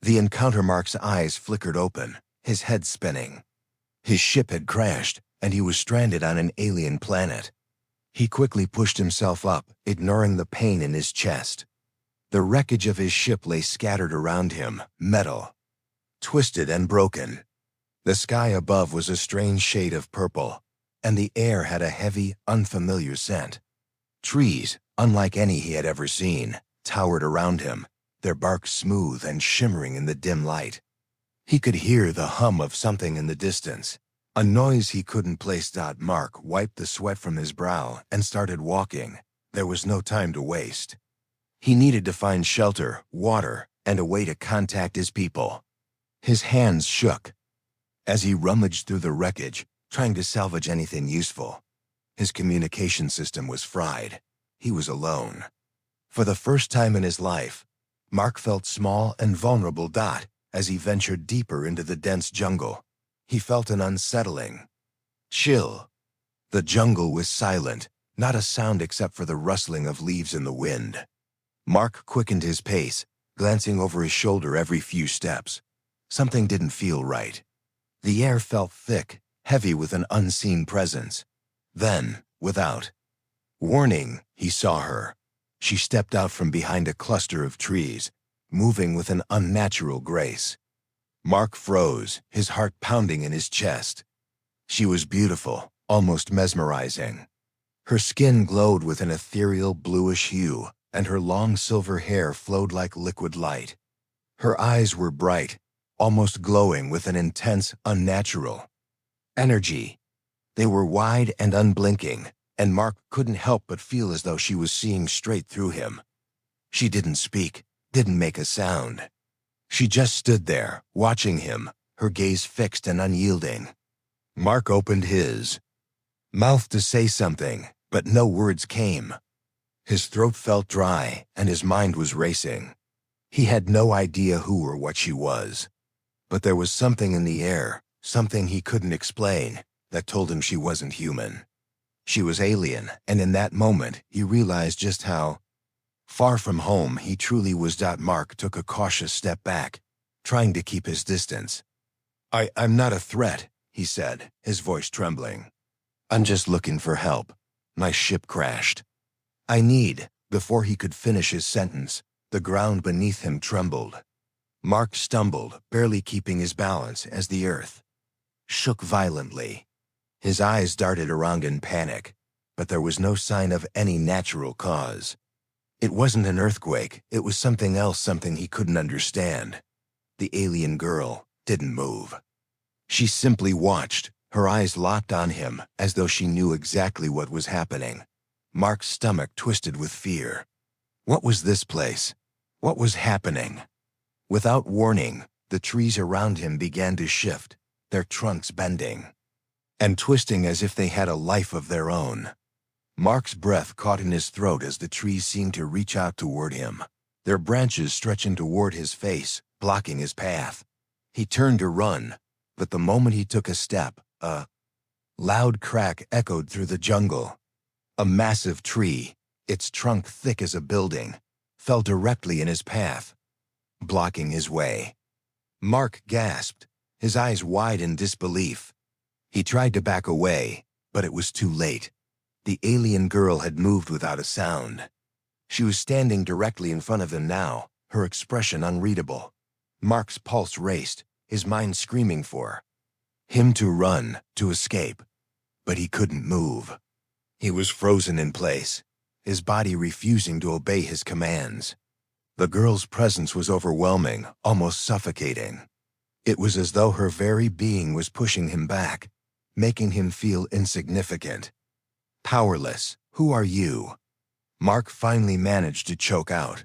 The encounter Mark's eyes flickered open, his head spinning. His ship had crashed, and he was stranded on an alien planet. He quickly pushed himself up, ignoring the pain in his chest. The wreckage of his ship lay scattered around him, metal, twisted and broken. The sky above was a strange shade of purple, and the air had a heavy, unfamiliar scent. Trees, unlike any he had ever seen, towered around him, their bark smooth and shimmering in the dim light. He could hear the hum of something in the distance, a noise he couldn't place. Mark wiped the sweat from his brow and started walking. There was no time to waste. He needed to find shelter, water, and a way to contact his people. His hands shook as he rummaged through the wreckage, trying to salvage anything useful. His communication system was fried. He was alone. For the first time in his life, Mark felt small and vulnerable. As he ventured deeper into the dense jungle, he felt an unsettling chill. The jungle was silent, not a sound except for the rustling of leaves in the wind. Mark quickened his pace, glancing over his shoulder every few steps. Something didn't feel right. The air felt thick, heavy with an unseen presence. Then, without warning, he saw her. She stepped out from behind a cluster of trees, moving with an unnatural grace. Mark froze, his heart pounding in his chest. She was beautiful, almost mesmerizing. Her skin glowed with an ethereal bluish hue, and her long silver hair flowed like liquid light. Her eyes were bright, almost glowing with an intense, unnatural energy. They were wide and unblinking, and Mark couldn't help but feel as though she was seeing straight through him. She didn't speak, didn't make a sound. She just stood there, watching him, her gaze fixed and unyielding. Mark opened his mouth to say something, but no words came. His throat felt dry, and his mind was racing. He had no idea who or what she was. But there was something in the air, something he couldn't explain, that told him she wasn't human. She was alien, and in that moment, he realized just how far from home he truly was. Mark took a cautious step back, trying to keep his distance. I'm not a threat, he said, his voice trembling. I'm just looking for help. My ship crashed. Before he could finish his sentence, the ground beneath him trembled. Mark stumbled, barely keeping his balance as the earth shook violently. His eyes darted around in panic, but there was no sign of any natural cause. It wasn't an earthquake, it was something else, something he couldn't understand. The alien girl didn't move. She simply watched, her eyes locked on him, as though she knew exactly what was happening. Mark's stomach twisted with fear. What was this place? What was happening? Without warning, the trees around him began to shift, their trunks bending and twisting as if they had a life of their own. Mark's breath caught in his throat as the trees seemed to reach out toward him, their branches stretching toward his face, blocking his path. He turned to run, but the moment he took a step, a loud crack echoed through the jungle. A massive tree, its trunk thick as a building, fell directly in his path, blocking his way. Mark gasped, his eyes wide in disbelief. He tried to back away, but it was too late. The alien girl had moved without a sound. She was standing directly in front of him now, her expression unreadable. Mark's pulse raced, his mind screaming for him to run, to escape. But he couldn't move. He was frozen in place, his body refusing to obey his commands. The girl's presence was overwhelming, almost suffocating. It was as though her very being was pushing him back, making him feel insignificant. Powerless. Who are you? Mark finally managed to choke out.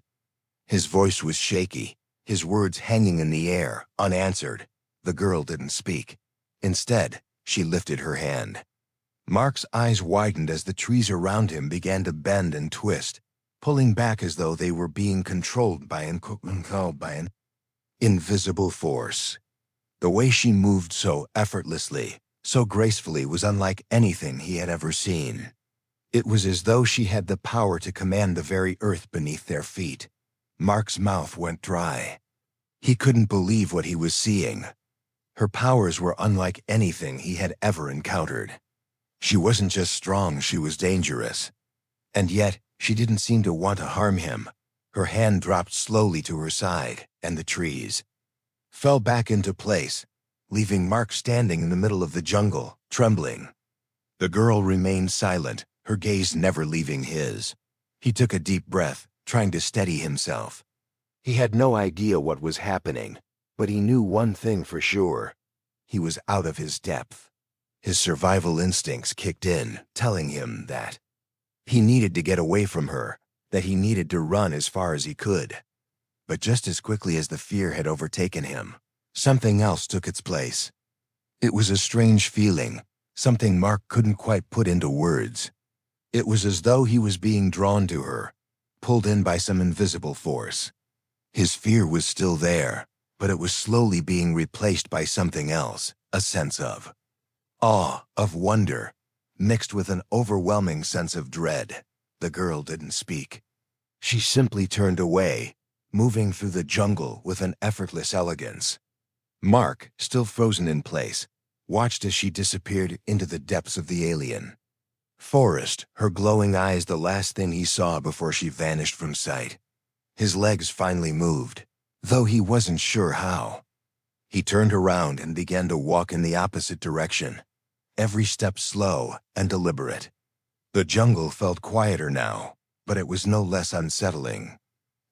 His voice was shaky, his words hanging in the air, unanswered. The girl didn't speak. Instead, she lifted her hand. Mark's eyes widened as the trees around him began to bend and twist, pulling back as though they were being controlled by an invisible force. The way she moved so effortlessly, so gracefully, was unlike anything he had ever seen. It was as though she had the power to command the very earth beneath their feet. Mark's mouth went dry. He couldn't believe what he was seeing. Her powers were unlike anything he had ever encountered. She wasn't just strong, she was dangerous. And yet, she didn't seem to want to harm him. Her hand dropped slowly to her side, and the trees fell back into place, leaving Mark standing in the middle of the jungle, trembling. The girl remained silent, her gaze never leaving his. He took a deep breath, trying to steady himself. He had no idea what was happening, but he knew one thing for sure. He was out of his depth. His survival instincts kicked in, telling him that he needed to get away from her, that he needed to run as far as he could. But just as quickly as the fear had overtaken him, something else took its place. It was a strange feeling, something Mark couldn't quite put into words. It was as though he was being drawn to her, pulled in by some invisible force. His fear was still there, but it was slowly being replaced by something else, a sense of awe, of wonder, mixed with an overwhelming sense of dread. The girl didn't speak. She simply turned away, moving through the jungle with an effortless elegance. Mark, still frozen in place, watched as she disappeared into the depths of the alien forest, her glowing eyes the last thing he saw before she vanished from sight. His legs finally moved, though he wasn't sure how. He turned around and began to walk in the opposite direction, every step slow and deliberate. The jungle felt quieter now, but it was no less unsettling.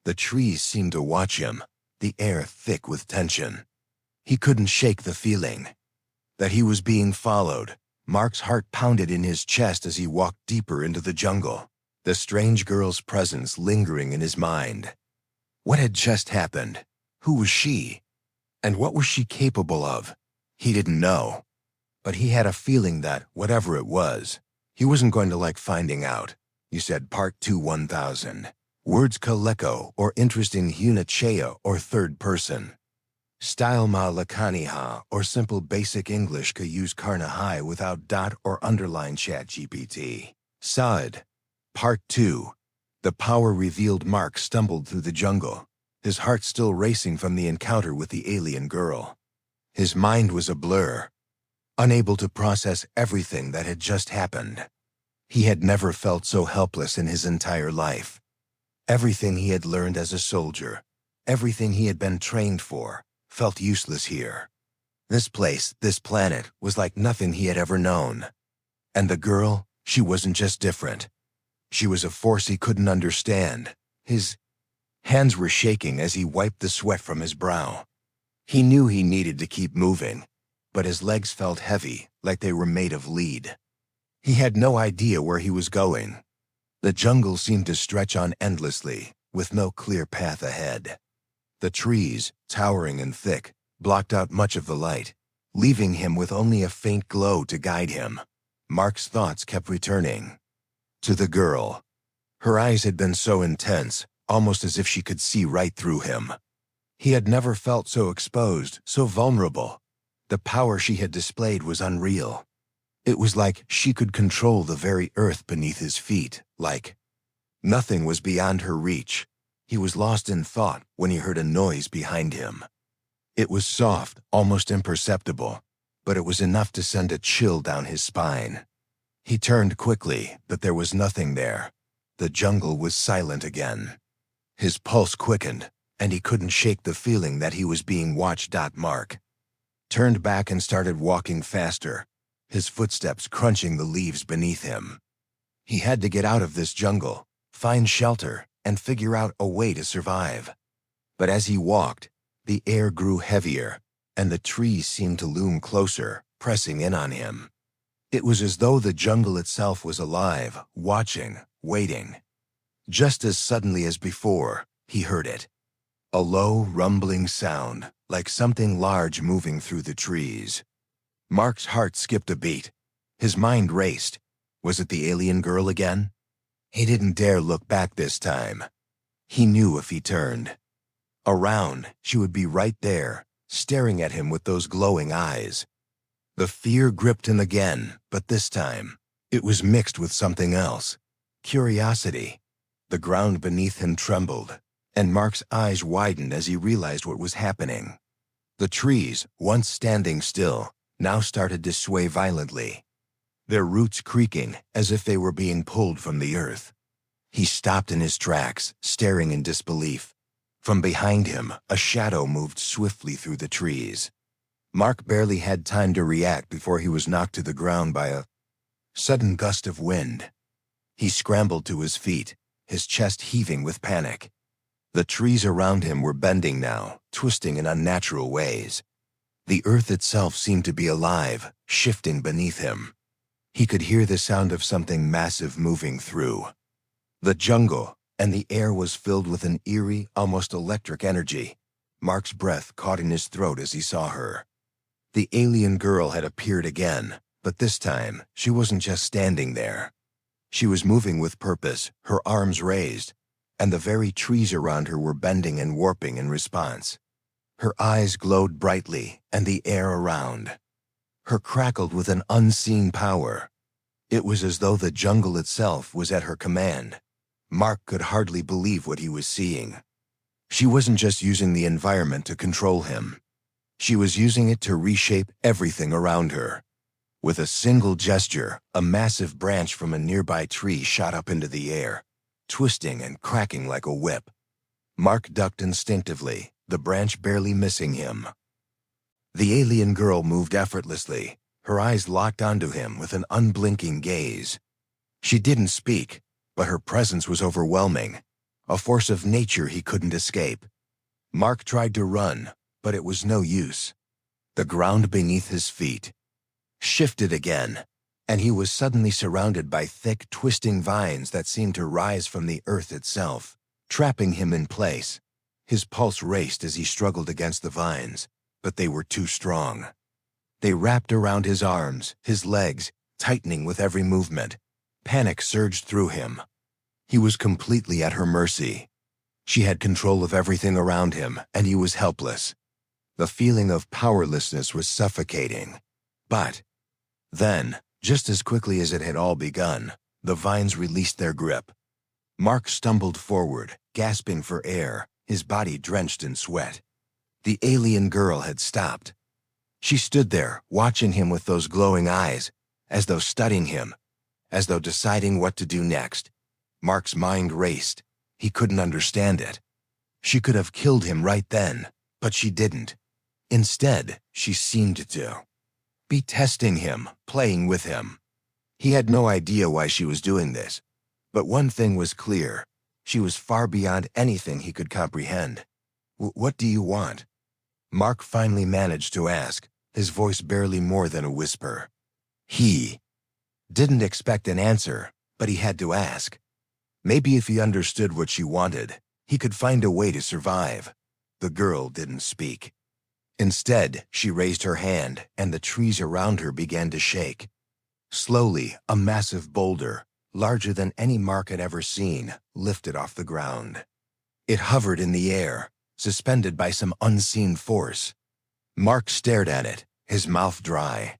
The trees seemed to watch him, the air thick with tension. He couldn't shake the feeling that he was being followed. Mark's heart pounded in his chest as he walked deeper into the jungle, the strange girl's presence lingering in his mind. What had just happened? Who was she? And what was she capable of? He didn't know. But he had a feeling that, whatever it was, he wasn't going to like finding out. You said Part 2 1000. Words kaleko or interest in hunachea or third person. Style ma lakaniha or simple basic English ka use karnahai without dot or underline chat GPT. Saad. Part 2. The power revealed. Mark stumbled through the jungle, his heart still racing from the encounter with the alien girl. His mind was a blur, unable to process everything that had just happened. He had never felt so helpless in his entire life. Everything he had learned as a soldier, everything he had been trained for, felt useless here. This place, this planet, was like nothing he had ever known. And the girl, she wasn't just different. She was a force he couldn't understand. His hands were shaking as he wiped the sweat from his brow. He knew he needed to keep moving, but his legs felt heavy, like they were made of lead. He had no idea where he was going. The jungle seemed to stretch on endlessly, with no clear path ahead. The trees, towering and thick, blocked out much of the light, leaving him with only a faint glow to guide him. Mark's thoughts kept returning to the girl. Her eyes had been so intense, almost as if she could see right through him. He had never felt so exposed, so vulnerable. The power she had displayed was unreal. It was like she could control the very earth beneath his feet, like nothing was beyond her reach. He was lost in thought when he heard a noise behind him. It was soft, almost imperceptible, but it was enough to send a chill down his spine. He turned quickly, but there was nothing there. The jungle was silent again. His pulse quickened, and he couldn't shake the feeling that he was being watched. Mark turned back and started walking faster, his footsteps crunching the leaves beneath him. He had to get out of this jungle, find shelter, and figure out a way to survive. But as he walked, the air grew heavier, and the trees seemed to loom closer, pressing in on him. It was as though the jungle itself was alive, watching, waiting. Just as suddenly as before, he heard it. A low, rumbling sound, like something large moving through the trees. Mark's heart skipped a beat. His mind raced. Was it the alien girl again? He didn't dare look back this time. He knew if he turned around, she would be right there, staring at him with those glowing eyes. The fear gripped him again, but this time, it was mixed with something else. Curiosity. The ground beneath him trembled, and Mark's eyes widened as he realized what was happening. The trees, once standing still, now started to sway violently, their roots creaking as if they were being pulled from the earth. He stopped in his tracks, staring in disbelief. From behind him, a shadow moved swiftly through the trees. Mark barely had time to react before he was knocked to the ground by a sudden gust of wind. He scrambled to his feet, his chest heaving with panic. The trees around him were bending now, twisting in unnatural ways. The earth itself seemed to be alive, shifting beneath him. He could hear the sound of something massive moving through the jungle, and the air was filled with an eerie, almost electric energy. Mark's breath caught in his throat as he saw her. The alien girl had appeared again, but this time, she wasn't just standing there. She was moving with purpose, her arms raised, and the very trees around her were bending and warping in response. Her eyes glowed brightly, and the air around her crackled with an unseen power. It was as though the jungle itself was at her command. Mark could hardly believe what he was seeing. She wasn't just using the environment to control him. She was using it to reshape everything around her. With a single gesture, a massive branch from a nearby tree shot up into the air, twisting and cracking like a whip. Mark ducked instinctively, the branch barely missing him. The alien girl moved effortlessly, her eyes locked onto him with an unblinking gaze. She didn't speak, but her presence was overwhelming, a force of nature he couldn't escape. Mark tried to run, but it was no use. The ground beneath his feet shifted again, and he was suddenly surrounded by thick, twisting vines that seemed to rise from the earth itself, trapping him in place. His pulse raced as he struggled against the vines, but they were too strong. They wrapped around his arms, his legs, tightening with every movement. Panic surged through him. He was completely at her mercy. She had control of everything around him, and he was helpless. The feeling of powerlessness was suffocating. But then, just as quickly as it had all begun, the vines released their grip. Mark stumbled forward, gasping for air, his body drenched in sweat. The alien girl had stopped. She stood there, watching him with those glowing eyes, as though studying him, as though deciding what to do next. Mark's mind raced. He couldn't understand it. She could have killed him right then, but she didn't. Instead, she seemed to be testing him, playing with him. He had no idea why she was doing this, but one thing was clear. She was far beyond anything he could comprehend. What do you want?" Mark finally managed to ask, his voice barely more than a whisper. He didn't expect an answer, but he had to ask. Maybe if he understood what she wanted, he could find a way to survive. The girl didn't speak. Instead, she raised her hand, and the trees around her began to shake. Slowly, a massive boulder, larger than any Mark had ever seen, lifted off the ground. It hovered in the air, suspended by some unseen force. Mark stared at it, his mouth dry.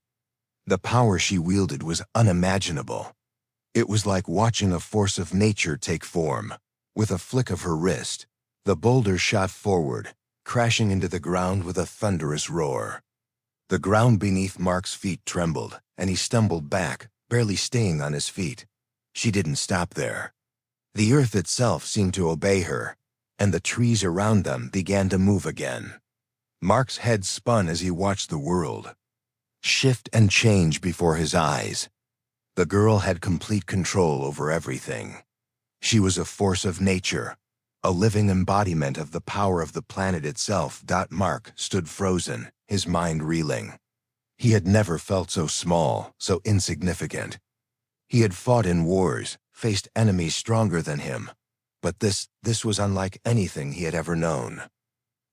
The power she wielded was unimaginable. It was like watching a force of nature take form. With a flick of her wrist, the boulder shot forward, crashing into the ground with a thunderous roar. The ground beneath Mark's feet trembled, and he stumbled back, barely staying on his feet. She didn't stop there. The earth itself seemed to obey her, and the trees around them began to move again. Mark's head spun as he watched the world shift and change before his eyes. The girl had complete control over everything. She was a force of nature, a living embodiment of the power of the planet itself. Mark stood frozen, his mind reeling. He had never felt so small, so insignificant. He had fought in wars, faced enemies stronger than him, but this was unlike anything he had ever known.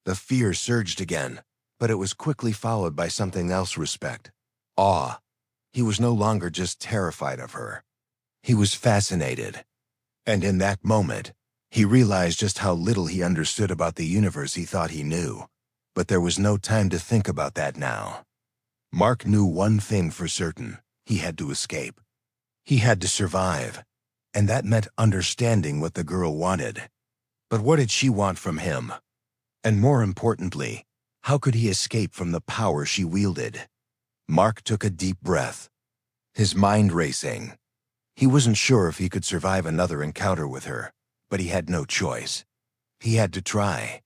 The fear surged again, but it was quickly followed by something else: respect, awe. He was no longer just terrified of her. He was fascinated. And in that moment, he realized just how little he understood about the universe he thought he knew. But there was no time to think about that now. Mark knew one thing for certain: he had to escape. He had to survive, and that meant understanding what the girl wanted. But what did she want from him? And more importantly, how could he escape from the power she wielded? Mark took a deep breath, his mind racing. He wasn't sure if he could survive another encounter with her, but he had no choice. He had to try.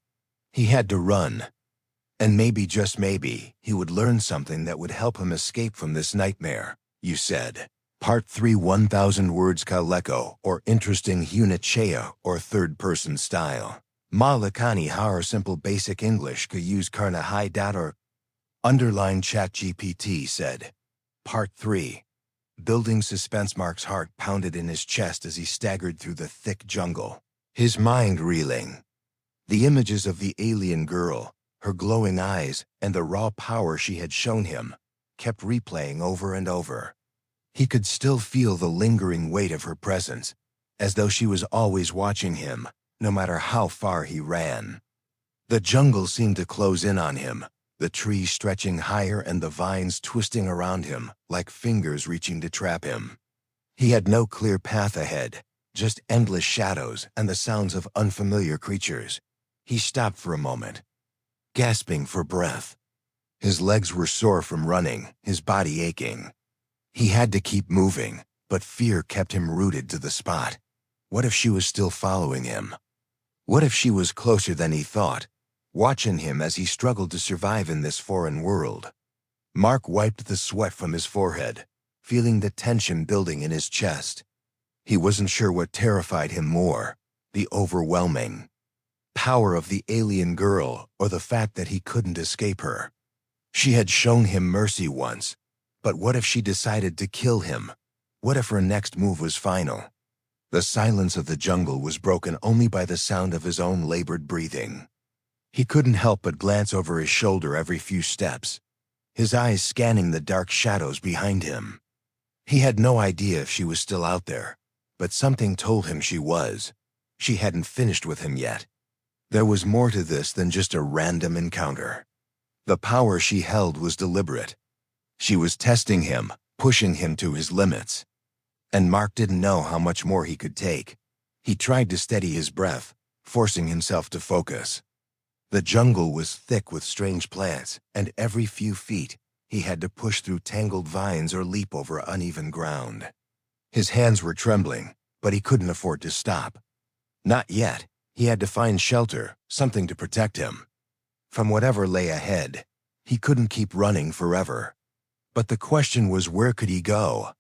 He had to run. And maybe, just maybe, he would learn something that would help him escape from this nightmare. You said. Part 3, 1,000 words Kaleko, or interesting Hunachea, or third-person style. Malakani har simple basic English ka use karna high data. Underline ChatGPT said. Part 3. Building suspense. Mark's heart pounded in his chest as he staggered through the thick jungle, his mind reeling. The images of the alien girl, her glowing eyes, and the raw power she had shown him, kept replaying over and over. He could still feel the lingering weight of her presence, as though she was always watching him, no matter how far he ran. The jungle seemed to close in on him, the trees stretching higher and the vines twisting around him like fingers reaching to trap him. He had no clear path ahead, just endless shadows and the sounds of unfamiliar creatures. He stopped for a moment, gasping for breath. His legs were sore from running, his body aching. He had to keep moving, but fear kept him rooted to the spot. What if she was still following him? What if she was closer than he thought, watching him as he struggled to survive in this foreign world? Mark wiped the sweat from his forehead, feeling the tension building in his chest. He wasn't sure what terrified him more, the overwhelming power of the alien girl or the fact that he couldn't escape her. She had shown him mercy once, but what if she decided to kill him? What if her next move was final? The silence of the jungle was broken only by the sound of his own labored breathing. He couldn't help but glance over his shoulder every few steps, his eyes scanning the dark shadows behind him. He had no idea if she was still out there, but something told him she was. She hadn't finished with him yet. There was more to this than just a random encounter. The power she held was deliberate. She was testing him, pushing him to his limits. And Mark didn't know how much more he could take. He tried to steady his breath, forcing himself to focus. The jungle was thick with strange plants, and every few feet, he had to push through tangled vines or leap over uneven ground. His hands were trembling, but he couldn't afford to stop. Not yet. He had to find shelter, something to protect him from whatever lay ahead. He couldn't keep running forever. But the question was, where could he go?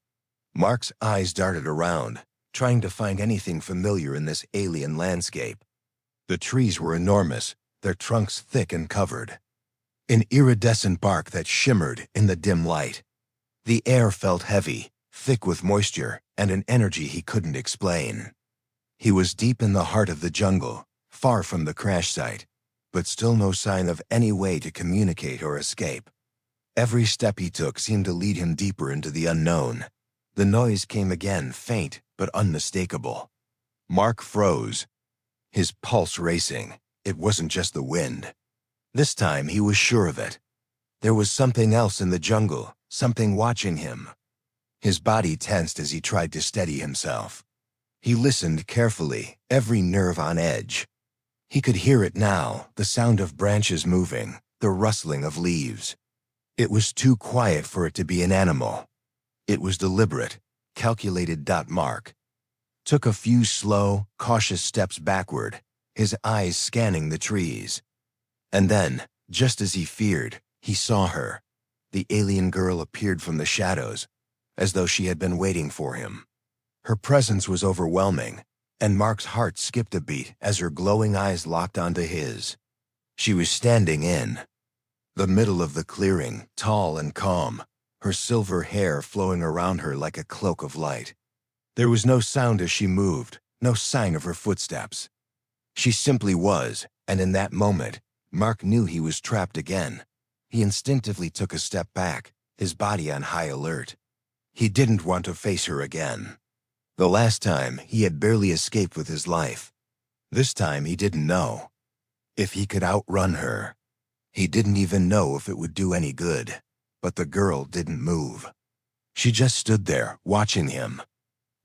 Mark's eyes darted around, trying to find anything familiar in this alien landscape. The trees were enormous, their trunks thick and covered, an iridescent bark that shimmered in the dim light. The air felt heavy, thick with moisture and an energy he couldn't explain. He was deep in the heart of the jungle, far from the crash site, but still no sign of any way to communicate or escape. Every step he took seemed to lead him deeper into the unknown. The noise came again, faint but unmistakable. Mark froze, his pulse racing. It wasn't just the wind. This time he was sure of it. There was something else in the jungle, something watching him. His body tensed as he tried to steady himself. He listened carefully, every nerve on edge. He could hear it now, the sound of branches moving, the rustling of leaves. It was too quiet for it to be an animal. It was deliberate, calculated. Mark took a few slow, cautious steps backward, his eyes scanning the trees. And then, just as he feared, he saw her. The alien girl appeared from the shadows, as though she had been waiting for him. Her presence was overwhelming, and Mark's heart skipped a beat as her glowing eyes locked onto his. She was standing in the middle of the clearing, tall and calm, her silver hair flowing around her like a cloak of light. There was no sound as she moved, no sign of her footsteps. She simply was, and in that moment, Mark knew he was trapped again. He instinctively took a step back, his body on high alert. He didn't want to face her again. The last time, he had barely escaped with his life. This time, he didn't know if he could outrun her. He didn't even know if it would do any good. But the girl didn't move. She just stood there, watching him.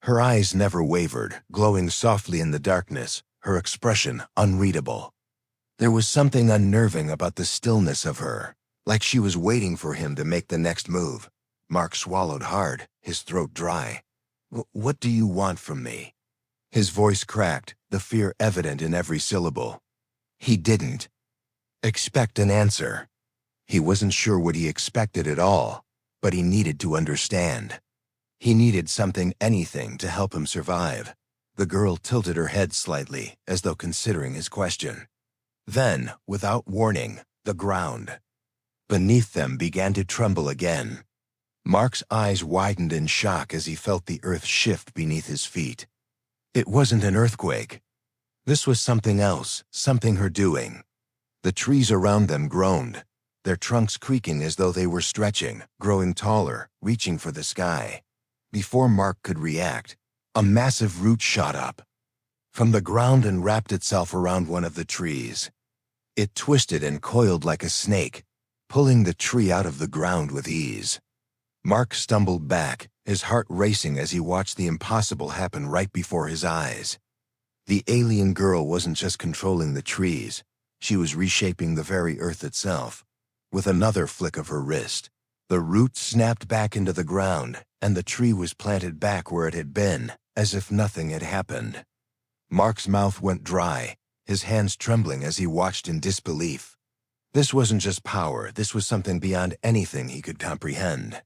Her eyes never wavered, glowing softly in the darkness, her expression unreadable. There was something unnerving about the stillness of her, like she was waiting for him to make the next move. Mark swallowed hard, his throat dry. What do you want from me?" His voice cracked, the fear evident in every syllable. He didn't expect an answer. He wasn't sure what he expected at all, but he needed to understand. He needed something, anything, to help him survive. The girl tilted her head slightly, as though considering his question. Then, without warning, the ground beneath them began to tremble again. Mark's eyes widened in shock as he felt the earth shift beneath his feet. It wasn't an earthquake. This was something else, something her doing. The trees around them groaned, their trunks creaking as though they were stretching, growing taller, reaching for the sky. Before Mark could react, a massive root shot up from the ground and wrapped itself around one of the trees. It twisted and coiled like a snake, pulling the tree out of the ground with ease. Mark stumbled back, his heart racing as he watched the impossible happen right before his eyes. The alien girl wasn't just controlling the trees, she was reshaping the very earth itself. With another flick of her wrist, the root snapped back into the ground, and the tree was planted back where it had been, as if nothing had happened. Mark's mouth went dry, his hands trembling as he watched in disbelief. This wasn't just power, this was something beyond anything he could comprehend.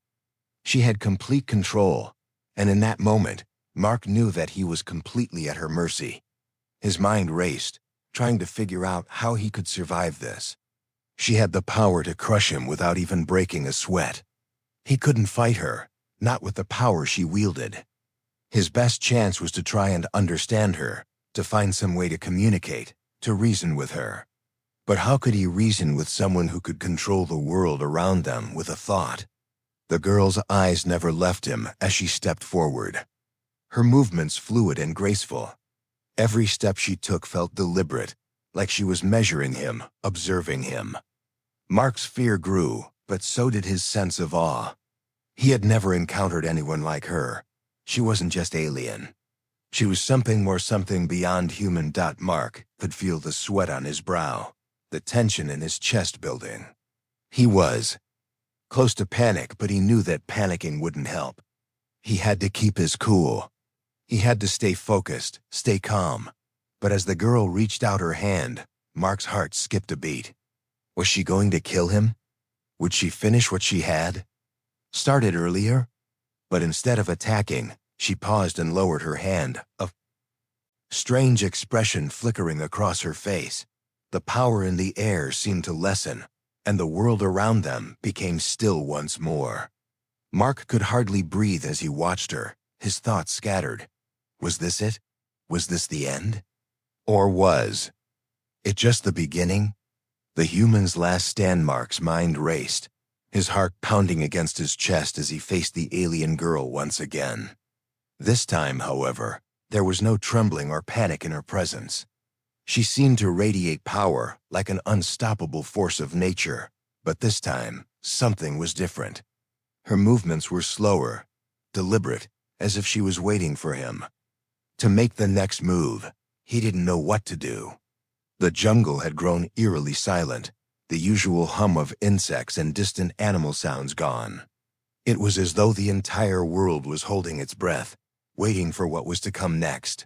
She had complete control, and in that moment, Mark knew that he was completely at her mercy. His mind raced, trying to figure out how he could survive this. She had the power to crush him without even breaking a sweat. He couldn't fight her, not with the power she wielded. His best chance was to try and understand her, to find some way to communicate, to reason with her. But how could he reason with someone who could control the world around them with a thought? The girl's eyes never left him as she stepped forward. Her movements fluid and graceful. Every step she took felt deliberate, like she was measuring him, observing him. Mark's fear grew, but so did his sense of awe. He had never encountered anyone like her. She wasn't just alien. She was something more, something beyond human. Mark could feel the sweat on his brow, the tension in his chest building. He was close to panic, but he knew that panicking wouldn't help. He had to keep his cool. He had to stay focused, stay calm. But as the girl reached out her hand, Mark's heart skipped a beat. Was she going to kill him? Would she finish what she had started earlier? But instead of attacking, she paused and lowered her hand, a strange expression flickering across her face. The power in the air seemed to lessen, and the world around them became still once more. Mark could hardly breathe as he watched her, his thoughts scattered. Was this it? Was this the end? Or was it just the beginning? The human's last stand. Mark's mind raced, his heart pounding against his chest as he faced the alien girl once again. This time, however, there was no trembling or panic in her presence. She seemed to radiate power like an unstoppable force of nature, but this time, something was different. Her movements were slower, deliberate, as if she was waiting for him to make the next move. He didn't know what to do. The jungle had grown eerily silent, the usual hum of insects and distant animal sounds gone. It was as though the entire world was holding its breath, waiting for what was to come next.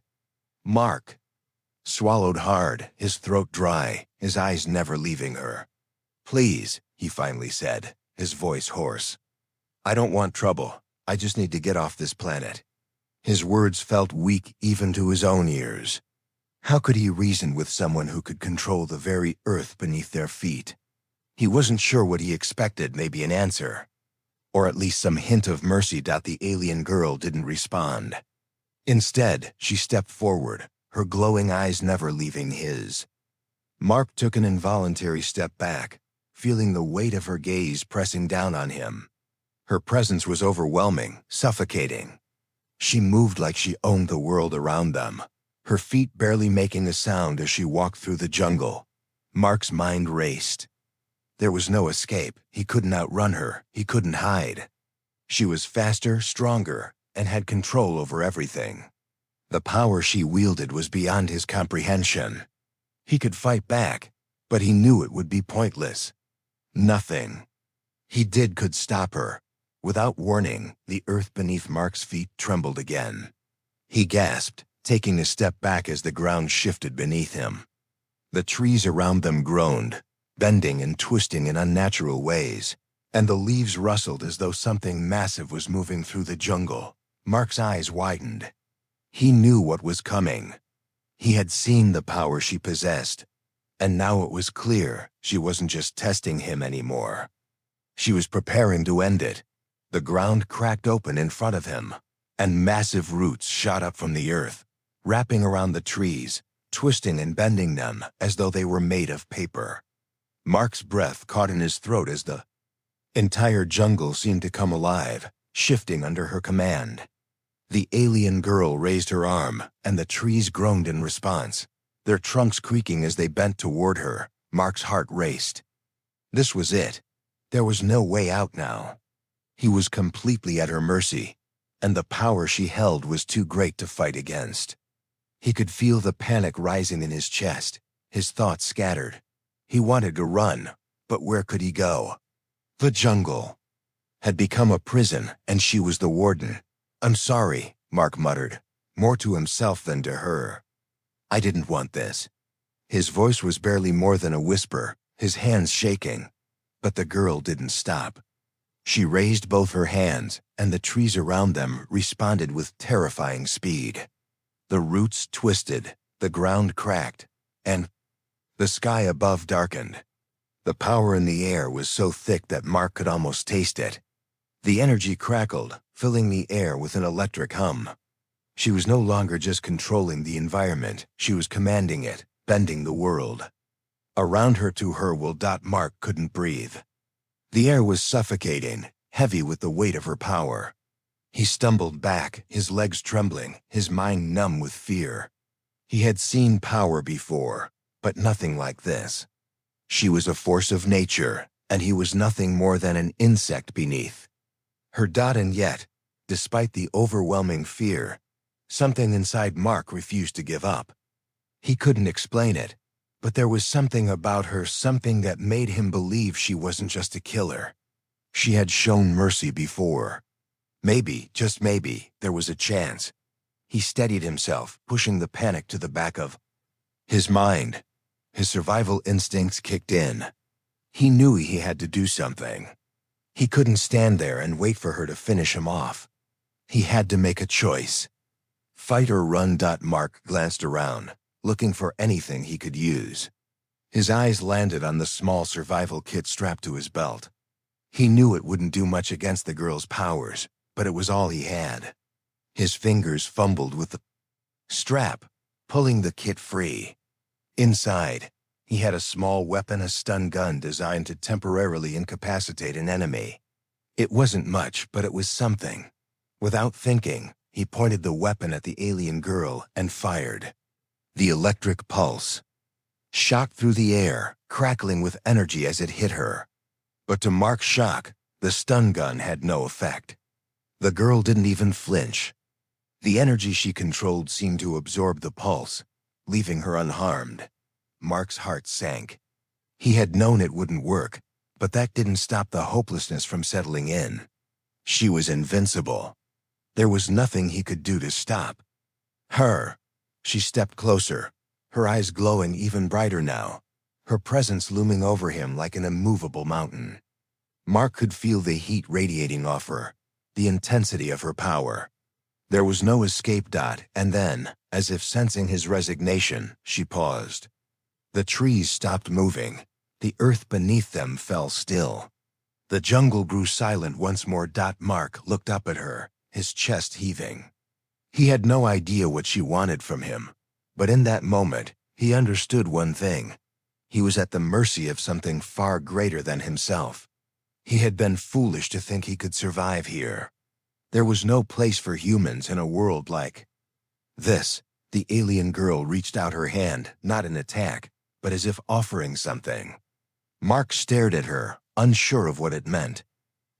Mark swallowed hard, his throat dry, his eyes never leaving her. "Please," he finally said, his voice hoarse. "I don't want trouble. I just need to get off this planet." His words felt weak even to his own ears. How could he reason with someone who could control the very earth beneath their feet? He wasn't sure what he expected, maybe an answer, or at least some hint of mercy. The alien girl didn't respond. Instead, she stepped forward, her glowing eyes never leaving his. Mark took an involuntary step back, feeling the weight of her gaze pressing down on him. Her presence was overwhelming, suffocating. She moved like she owned the world around them, her feet barely making a sound as she walked through the jungle. Mark's mind raced. There was no escape. He couldn't outrun her. He couldn't hide. She was faster, stronger, and had control over everything. The power she wielded was beyond his comprehension. He could fight back, but he knew it would be pointless. Nothing he did could stop her. Without warning, the earth beneath Mark's feet trembled again. He gasped, taking a step back as the ground shifted beneath him. The trees around them groaned, bending and twisting in unnatural ways, and the leaves rustled as though something massive was moving through the jungle. Mark's eyes widened. He knew what was coming. He had seen the power she possessed, and now it was clear she wasn't just testing him anymore. She was preparing to end it. The ground cracked open in front of him, and massive roots shot up from the earth, wrapping around the trees, twisting and bending them as though they were made of paper. Mark's breath caught in his throat as the entire jungle seemed to come alive, shifting under her command. The alien girl raised her arm, and the trees groaned in response, their trunks creaking as they bent toward her. Mark's heart raced. This was it. There was no way out now. He was completely at her mercy, and the power she held was too great to fight against. He could feel the panic rising in his chest, his thoughts scattered. He wanted to run, but where could he go? The jungle had become a prison, and she was the warden. "I'm sorry," Mark muttered, more to himself than to her. "I didn't want this." His voice was barely more than a whisper, his hands shaking. But the girl didn't stop. She raised both her hands, and the trees around them responded with terrifying speed. The roots twisted, the ground cracked, and the sky above darkened. The power in the air was so thick that Mark could almost taste it. The energy crackled, filling the air with an electric hum. She was no longer just controlling the environment, she was commanding it, bending the world. Around her to her will. Mark couldn't breathe. The air was suffocating, heavy with the weight of her power. He stumbled back, his legs trembling, his mind numb with fear. He had seen power before, but nothing like this. She was a force of nature, and he was nothing more than an insect beneath her. And yet, despite the overwhelming fear, something inside Mark refused to give up. He couldn't explain it, but there was something about her, something that made him believe she wasn't just a killer. She had shown mercy before. Maybe, just maybe, there was a chance. He steadied himself, pushing the panic to the back of his mind. His survival instincts kicked in. He knew he had to do something. He couldn't stand there and wait for her to finish him off. He had to make a choice. Fight or run. Mark glanced around, looking for anything he could use. His eyes landed on the small survival kit strapped to his belt. He knew it wouldn't do much against the girl's powers, but it was all he had. His fingers fumbled with the strap, pulling the kit free. Inside, he had a small weapon, a stun gun designed to temporarily incapacitate an enemy. It wasn't much, but it was something. Without thinking, he pointed the weapon at the alien girl and fired. The electric pulse shot through the air, crackling with energy as it hit her. But to Mark's shock, the stun gun had no effect. The girl didn't even flinch. The energy she controlled seemed to absorb the pulse, leaving her unharmed. Mark's heart sank. He had known it wouldn't work, but that didn't stop the hopelessness from settling in. She was invincible. There was nothing he could do to stop her. She stepped closer, her eyes glowing even brighter now, her presence looming over him like an immovable mountain. Mark could feel the heat radiating off her, the intensity of her power. There was no escape. And then, as if sensing his resignation, she paused. The trees stopped moving. The earth beneath them fell still. The jungle grew silent once more. Mark looked up at her, his chest heaving. He had no idea what she wanted from him, but in that moment, he understood one thing. He was at the mercy of something far greater than himself. He had been foolish to think he could survive here. There was no place for humans in a world like this. The alien girl reached out her hand, not in attack, but as if offering something. Mark stared at her, unsure of what it meant.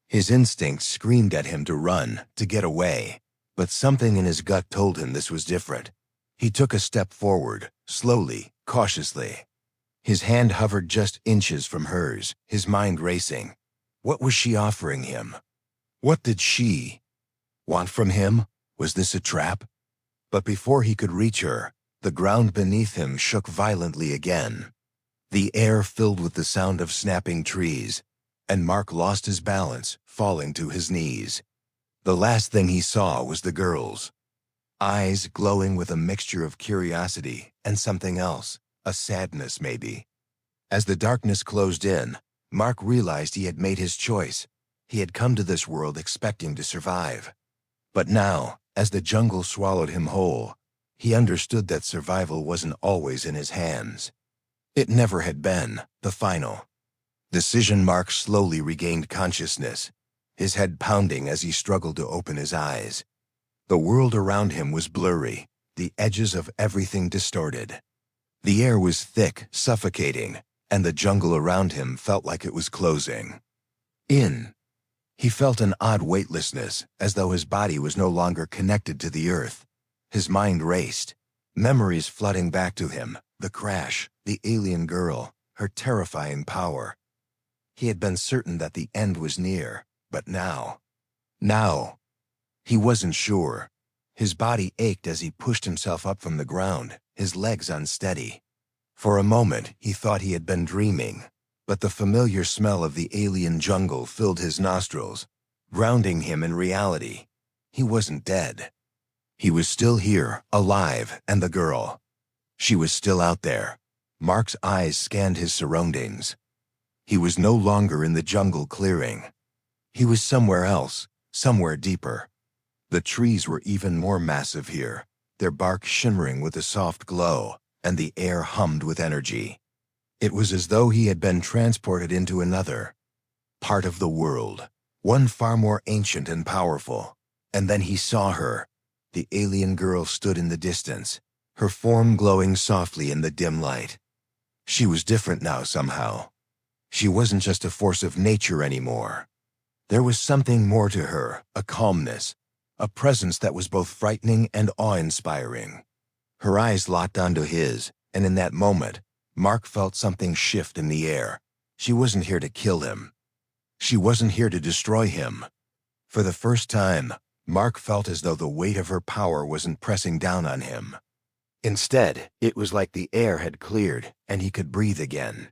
His instincts screamed at him to run, to get away, But something in his gut told him this was different. He took a step forward, slowly, cautiously. His hand hovered just inches from hers, his mind racing. What was she offering him? What did she want from him? Was this a trap? But before he could reach her, the ground beneath him shook violently again. The air filled with the sound of snapping trees, and Mark lost his balance, falling to his knees. The last thing he saw was the girl's eyes glowing with a mixture of curiosity and something else, a sadness maybe. As the darkness closed in, Mark realized he had made his choice. He had come to this world expecting to survive. But now, as the jungle swallowed him whole, he understood that survival wasn't always in his hands. It never had been, the final decision. Mark slowly regained consciousness, his head pounding as he struggled to open his eyes. The world around him was blurry, the edges of everything distorted. The air was thick, suffocating, and the jungle around him felt like it was closing in. He felt an odd weightlessness, as though his body was no longer connected to the earth. His mind raced, memories flooding back to him, the crash, the alien girl, her terrifying power. He had been certain that the end was near, but now, he wasn't sure. His body ached as he pushed himself up from the ground, his legs unsteady. For a moment, he thought he had been dreaming, but the familiar smell of the alien jungle filled his nostrils, grounding him in reality. He wasn't dead. He was still here, alive, and the girl. She was still out there. Mark's eyes scanned his surroundings. He was no longer in the jungle clearing. He was somewhere else, somewhere deeper. The trees were even more massive here, their bark shimmering with a soft glow, and the air hummed with energy. It was as though he had been transported into another part of the world, one far more ancient and powerful. And then he saw her. The alien girl stood in the distance, her form glowing softly in the dim light. She was different now somehow. She wasn't just a force of nature anymore. There was something more to her, a calmness, a presence that was both frightening and awe-inspiring. Her eyes locked onto his, and in that moment, Mark felt something shift in the air. She wasn't here to kill him. She wasn't here to destroy him. For the first time, Mark felt as though the weight of her power wasn't pressing down on him. Instead, it was like the air had cleared and he could breathe again.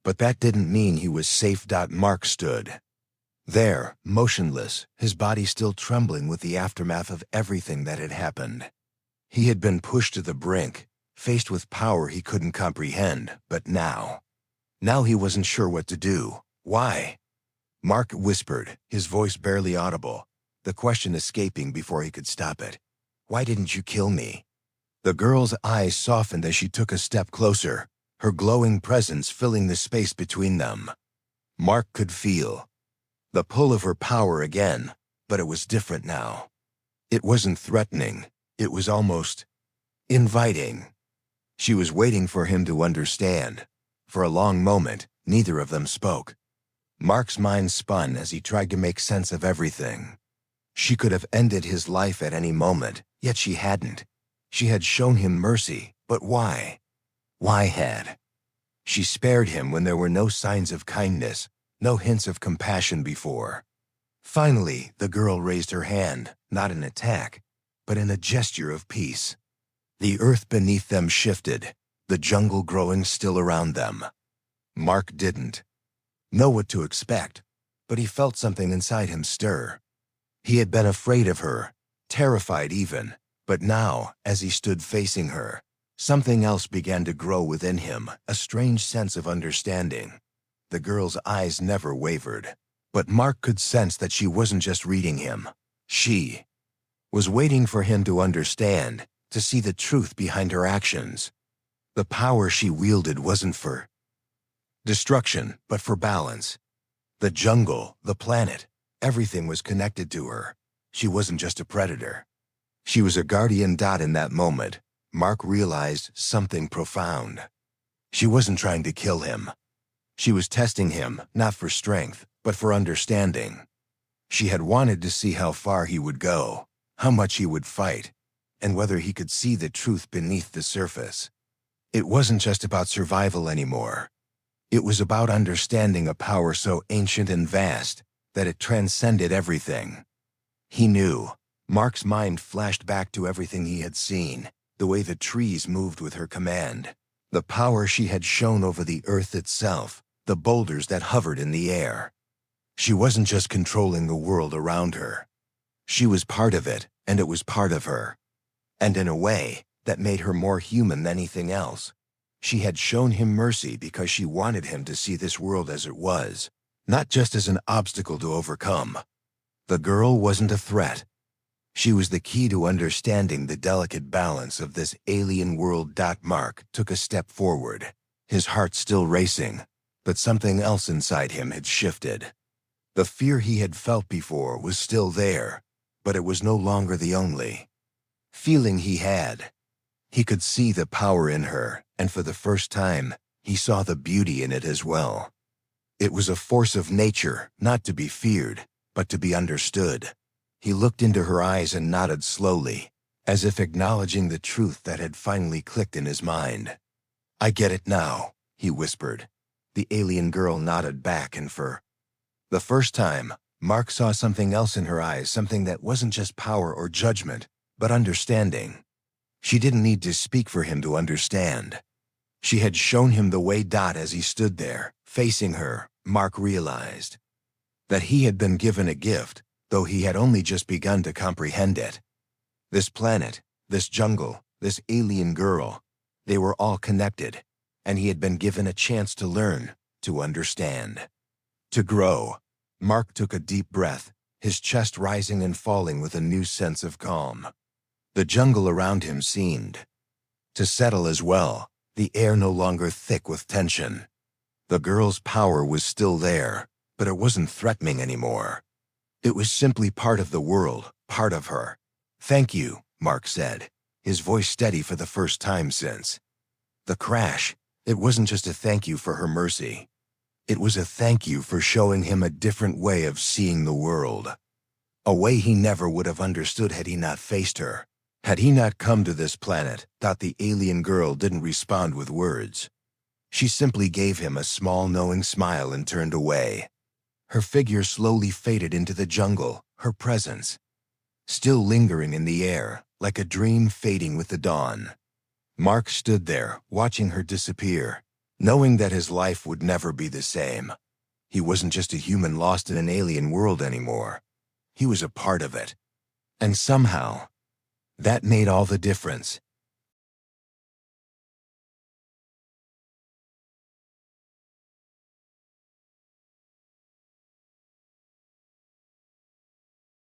But that didn't mean he was safe. Mark stood there, motionless, his body still trembling with the aftermath of everything that had happened. He had been pushed to the brink, faced with power he couldn't comprehend, but now he wasn't sure what to do. Why? Mark whispered, his voice barely audible, the question escaping before he could stop it. Why didn't you kill me? The girl's eyes softened as she took a step closer, her glowing presence filling the space between them. Mark could feel the pull of her power again, but it was different now. It wasn't threatening, it was almost inviting. She was waiting for him to understand. For a long moment, neither of them spoke. Mark's mind spun as he tried to make sense of everything. She could have ended his life at any moment, yet she hadn't. She had shown him mercy, but why? Why had she spared him when there were no signs of kindness, no hints of compassion before? Finally, the girl raised her hand, not in attack, but in a gesture of peace. The earth beneath them shifted, the jungle growing still around them. Mark didn't know what to expect, but he felt something inside him stir. He had been afraid of her, terrified even, but now, as he stood facing her, something else began to grow within him, a strange sense of understanding. The girl's eyes never wavered, but Mark could sense that she wasn't just reading him. She was waiting for him to understand, to see the truth behind her actions. The power she wielded wasn't for destruction, but for balance. The jungle, the planet, everything was connected to her. She wasn't just a predator. She was a guardian. In that moment, Mark realized something profound. She wasn't trying to kill him. She was testing him, not for strength, but for understanding. She had wanted to see how far he would go, how much he would fight, and whether he could see the truth beneath the surface. It wasn't just about survival anymore. It was about understanding a power so ancient and vast that it transcended everything. He knew. Mark's mind flashed back to everything he had seen, the way the trees moved with her command, the power she had shown over the earth itself, the boulders that hovered in the air. She wasn't just controlling the world around her. She was part of it, and it was part of her. And in a way, that made her more human than anything else. She had shown him mercy because she wanted him to see this world as it was, not just as an obstacle to overcome. The girl wasn't a threat. She was the key to understanding the delicate balance of this alien world. Mark took a step forward, his heart still racing, but something else inside him had shifted. The fear he had felt before was still there, but it was no longer the only feeling he had. He could see the power in her, and for the first time, he saw the beauty in it as well. It was a force of nature, not to be feared, but to be understood. He looked into her eyes and nodded slowly, as if acknowledging the truth that had finally clicked in his mind. "I get it now," he whispered. The alien girl nodded back, and for the first time, Mark saw something else in her eyes, something that wasn't just power or judgment, but understanding. She didn't need to speak for him to understand. She had shown him the way. As he stood there, facing her, Mark realized that he had been given a gift, though he had only just begun to comprehend it. This planet, this jungle, this alien girl, they were all connected, and he had been given a chance to learn, to understand, to grow. Mark took a deep breath, his chest rising and falling with a new sense of calm. The jungle around him seemed to settle as well, the air no longer thick with tension. The girl's power was still there, but it wasn't threatening anymore. It was simply part of the world, part of her. "Thank you," Mark said, his voice steady for the first time since the crash. It wasn't just a thank you for her mercy. It was a thank you for showing him a different way of seeing the world. A way he never would have understood had he not faced her. Had he not come to this planet. The alien girl didn't respond with words. She simply gave him a small knowing smile and turned away. Her figure slowly faded into the jungle, her presence still lingering in the air, like a dream fading with the dawn. Mark stood there, watching her disappear, knowing that his life would never be the same. He wasn't just a human lost in an alien world anymore. He was a part of it. And somehow, that made all the difference.